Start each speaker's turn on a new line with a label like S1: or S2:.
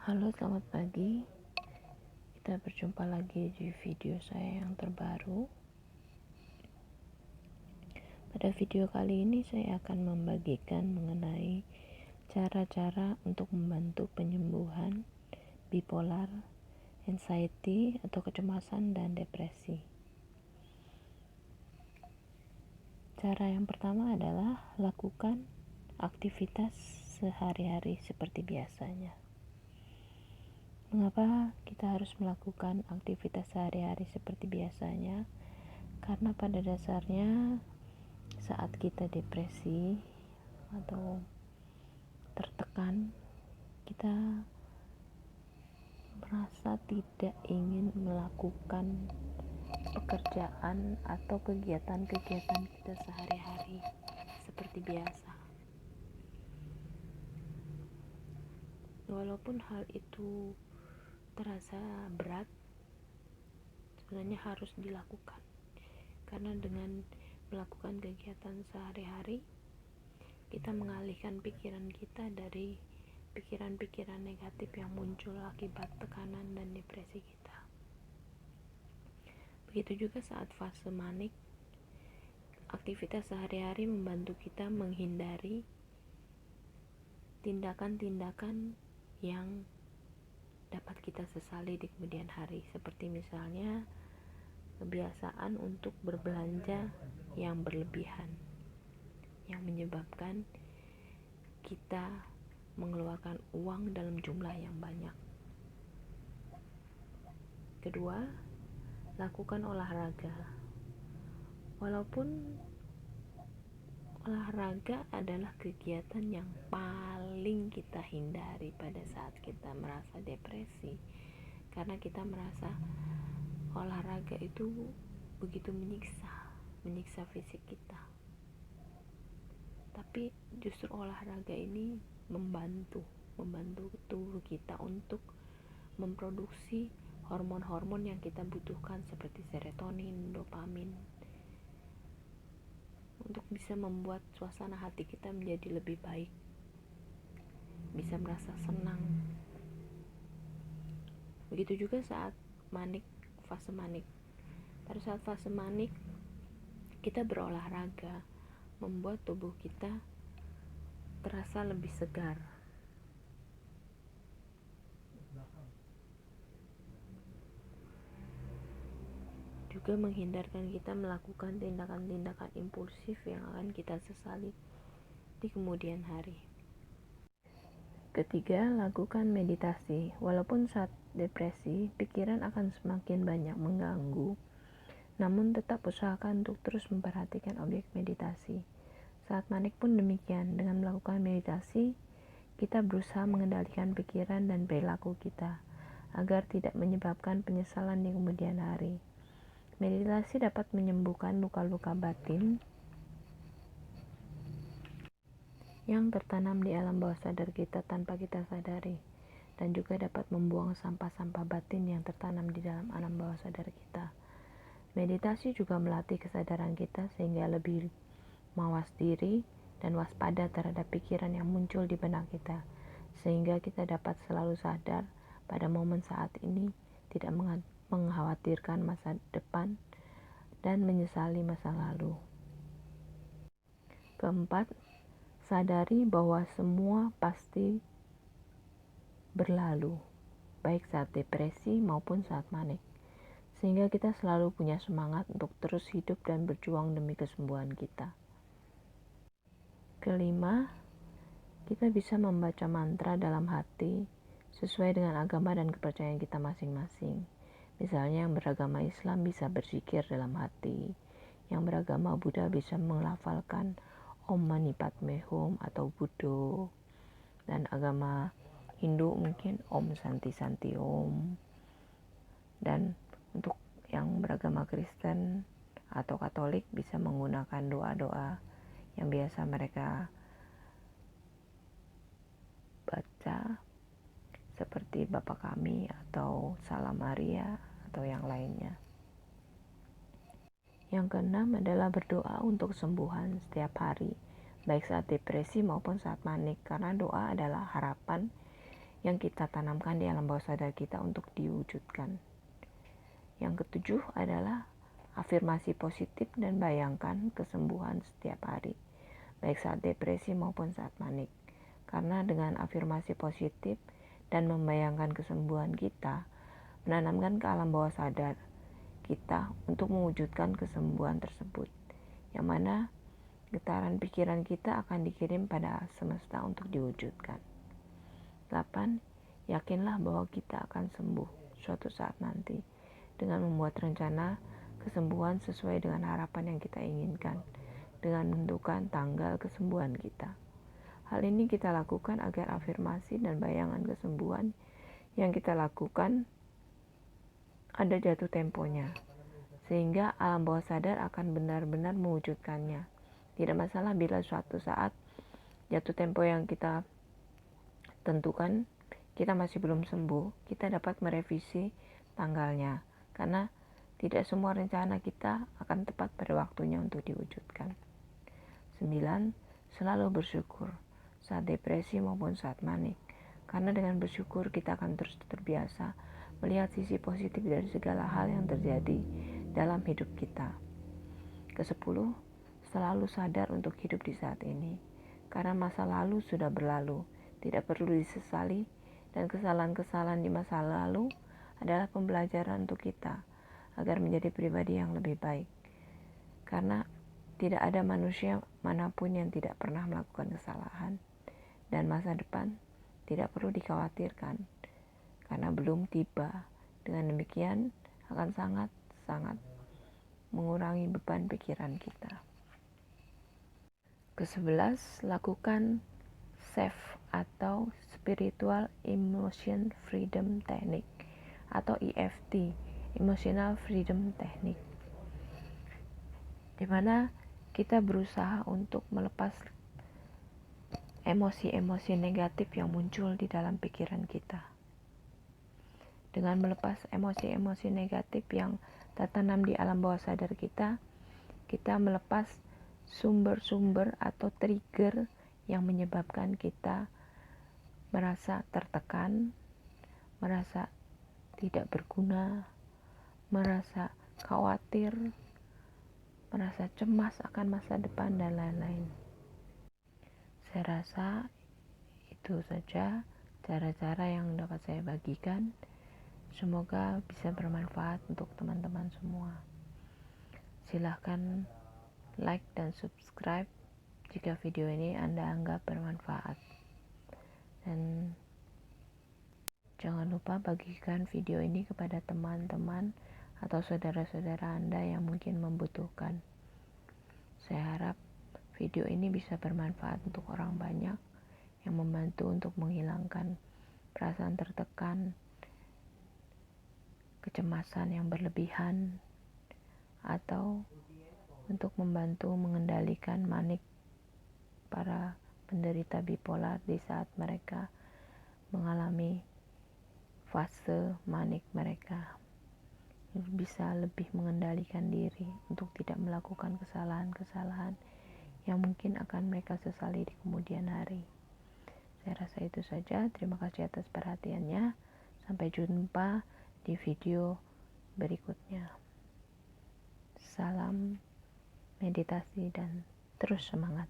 S1: Halo, selamat pagi. Kita berjumpa lagi di video saya yang terbaru. Pada video kali ini saya akan membagikan mengenai cara-cara untuk membantu penyembuhan bipolar, anxiety atau kecemasan dan depresi. Cara yang pertama adalah lakukan aktivitas sehari-hari seperti biasanya. Mengapa kita harus melakukan aktivitas sehari-hari seperti biasanya? Karena pada dasarnya saat kita depresi atau tertekan, kita merasa tidak ingin melakukan pekerjaan atau kegiatan-kegiatan kita sehari-hari seperti biasa. Walaupun hal itu terasa berat, sebenarnya harus dilakukan. Karena dengan melakukan kegiatan sehari-hari, kita mengalihkan pikiran kita dari pikiran-pikiran negatif yang muncul akibat tekanan dan depresi kita. Begitu juga saat fase manik, aktivitas sehari-hari membantu kita menghindari tindakan-tindakan yang dapat kita sesali di kemudian hari, seperti misalnya kebiasaan untuk berbelanja yang berlebihan yang menyebabkan kita mengeluarkan uang dalam jumlah yang banyak. Kedua, lakukan olahraga. Walaupun olahraga adalah kegiatan yang paling kita hindari pada saat kita merasa depresi, karena kita merasa olahraga itu begitu menyiksa fisik kita. Tapi justru olahraga ini membantu tubuh kita untuk memproduksi hormon-hormon yang kita butuhkan seperti serotonin, dopamin, untuk bisa membuat suasana hati kita menjadi lebih baik, bisa merasa senang. Begitu juga saat fase manik. Pada saat fase manik, kita berolahraga membuat tubuh kita terasa lebih segar. Juga menghindarkan kita melakukan tindakan-tindakan impulsif yang akan kita sesali di kemudian hari. Ketiga, lakukan meditasi. Walaupun saat depresi, pikiran akan semakin banyak mengganggu, namun tetap usahakan untuk terus memperhatikan objek meditasi. Saat manik pun demikian. Dengan melakukan meditasi, kita berusaha mengendalikan pikiran dan perilaku kita agar tidak menyebabkan penyesalan di kemudian hari. Meditasi dapat menyembuhkan luka-luka batin yang tertanam di alam bawah sadar kita tanpa kita sadari, dan juga dapat membuang sampah-sampah batin yang tertanam di dalam alam bawah sadar kita. Meditasi juga melatih kesadaran kita sehingga lebih mawas diri dan waspada terhadap pikiran yang muncul di benak kita, sehingga kita dapat selalu sadar pada momen saat ini, tidak mengkhawatirkan masa depan dan menyesali masa lalu. Keempat, sadari bahwa semua pasti berlalu, baik saat depresi maupun saat manik, sehingga kita selalu punya semangat untuk terus hidup dan berjuang demi kesembuhan kita. Kelima, kita bisa membaca mantra dalam hati sesuai dengan agama dan kepercayaan kita masing-masing. Misalnya yang beragama Islam bisa berzikir dalam hati, yang beragama Buddha bisa melafalkan Om Mani Padme Hum atau Buddho, dan agama Hindu mungkin Om Santi Santi Om. Dan untuk yang beragama Kristen atau Katolik bisa menggunakan doa-doa yang biasa mereka baca, seperti Bapa Kami atau Salam Maria atau yang lainnya. Yang keenam adalah berdoa untuk kesembuhan setiap hari, baik saat depresi maupun saat manik, karena doa adalah harapan yang kita tanamkan di alam bawah sadar kita untuk diwujudkan. Yang ketujuh adalah afirmasi positif dan bayangkan kesembuhan setiap hari, baik saat depresi maupun saat manik. Karena dengan afirmasi positif dan membayangkan kesembuhan kita, menanamkan ke alam bawah sadar kita untuk mewujudkan kesembuhan tersebut, yang mana getaran pikiran kita akan dikirim pada semesta untuk diwujudkan. 8. Yakinlah bahwa kita akan sembuh suatu saat nanti dengan membuat rencana kesembuhan sesuai dengan harapan yang kita inginkan, dengan menentukan tanggal kesembuhan kita. Hal ini kita lakukan agar afirmasi dan bayangan kesembuhan yang kita lakukan ada jatuh temponya, sehingga alam bawah sadar akan benar-benar mewujudkannya. Tidak masalah bila suatu saat jatuh tempo yang kita tentukan kita masih belum sembuh, kita dapat merevisi tanggalnya, karena tidak semua rencana kita akan tepat pada waktunya untuk diwujudkan. 9. Selalu bersyukur saat depresi maupun saat manik, karena dengan bersyukur kita akan terus terbiasa melihat sisi positif dari segala hal yang terjadi dalam hidup kita. Ke-10, selalu sadar untuk hidup di saat ini, karena masa lalu sudah berlalu, tidak perlu disesali, dan kesalahan-kesalahan di masa lalu adalah pembelajaran untuk kita agar menjadi pribadi yang lebih baik. Karena tidak ada manusia manapun yang tidak pernah melakukan kesalahan, dan masa depan tidak perlu dikhawatirkan karena belum tiba. Dengan demikian akan sangat-sangat mengurangi beban pikiran kita. Ke-11, lakukan SEF atau Spiritual Emotion Freedom Technique atau EFT, Emotional Freedom Technique, di mana kita berusaha untuk melepas emosi-emosi negatif yang muncul di dalam pikiran kita. Dengan melepas emosi-emosi negatif yang tertanam di alam bawah sadar kita, kita melepas sumber-sumber atau trigger yang menyebabkan kita merasa tertekan, merasa tidak berguna, merasa khawatir, merasa cemas akan masa depan, dan lain-lain. Saya rasa itu saja cara-cara yang dapat saya bagikan. Semoga bisa bermanfaat untuk teman-teman semua. Silahkan like dan subscribe jika video ini Anda anggap bermanfaat. Dan jangan lupa bagikan video ini kepada teman-teman atau saudara-saudara Anda yang mungkin membutuhkan. Saya harap video ini bisa bermanfaat untuk orang banyak, yang membantu untuk menghilangkan perasaan tertekan, kecemasan yang berlebihan, atau untuk membantu mengendalikan manik para penderita bipolar di saat mereka mengalami fase manik mereka. Bisa lebih mengendalikan diri untuk tidak melakukan kesalahan-kesalahan yang mungkin akan mereka sesali di kemudian hari. Saya rasa itu saja. Terima kasih atas perhatiannya. Sampai jumpa di video berikutnya. Salam meditasi dan terus semangat.